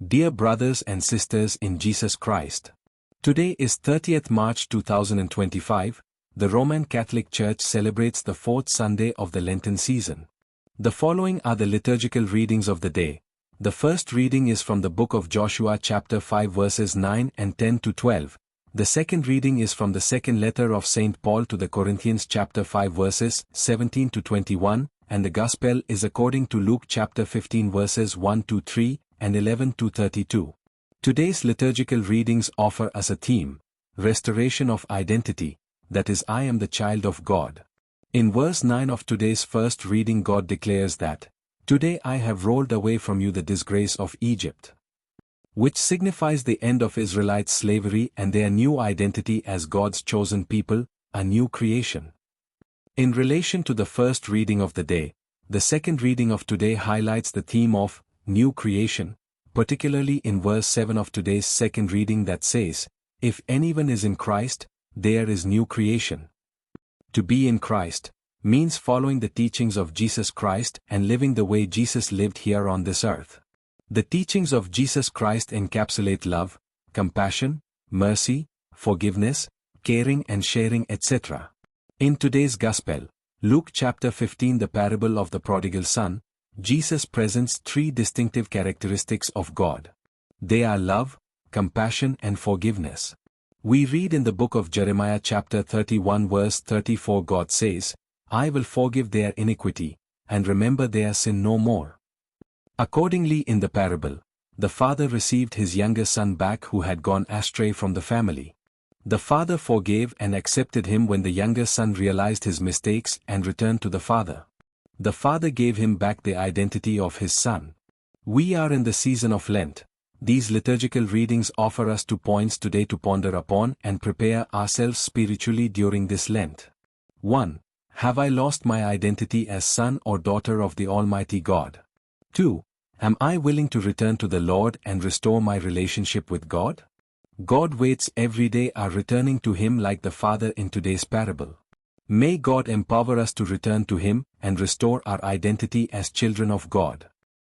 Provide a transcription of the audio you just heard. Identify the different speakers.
Speaker 1: Dear brothers and sisters in Jesus Christ, today is 30th March 2025, the Roman Catholic Church celebrates the fourth Sunday of the Lenten season. The following are the liturgical readings of the day. The first reading is from the book of Joshua chapter 5 verses 9 and 10 to 12. The second reading is from the second letter of St. Paul to the Corinthians chapter 5 verses 17 to 21, and the Gospel is according to Luke chapter 15 verses 1 to 3 and 11 to 32. Today's liturgical readings offer us a theme, restoration of identity, that is, I am the child of God. In verse 9 of today's first reading, God declares that, "Today I have rolled away from you the disgrace of Egypt," which signifies the end of Israelites' slavery and their new identity as God's chosen people, a new creation. In relation to the first reading of the day, the second reading of today highlights the theme of new creation, particularly in verse 7 of today's second reading that says, "If anyone is in Christ, there is new creation." To be in Christ means following the teachings of Jesus Christ and living the way Jesus lived here on this earth. The teachings of Jesus Christ encapsulate love, compassion, mercy, forgiveness, caring and sharing, etc. In today's Gospel, Luke chapter 15, the parable of the prodigal son, Jesus presents three distinctive characteristics of God. They are love, compassion and forgiveness. We read in the book of Jeremiah chapter 31 verse 34, God says, "I will forgive their iniquity, and remember their sin no more." Accordingly, in the parable, the father received his younger son back who had gone astray from the family. The father forgave and accepted him when the younger son realized his mistakes and returned to the father. The father gave him back the identity of his son. We are in the season of Lent. These liturgical readings offer us 2 points today to ponder upon and prepare ourselves spiritually during this Lent. 1. Have I lost my identity as son or daughter of the Almighty God? 2. Am I willing to return to the Lord and restore my relationship with God? God waits every day, are returning to Him like the Father in today's parable. May God empower us to return to Him and restore our identity as children of God.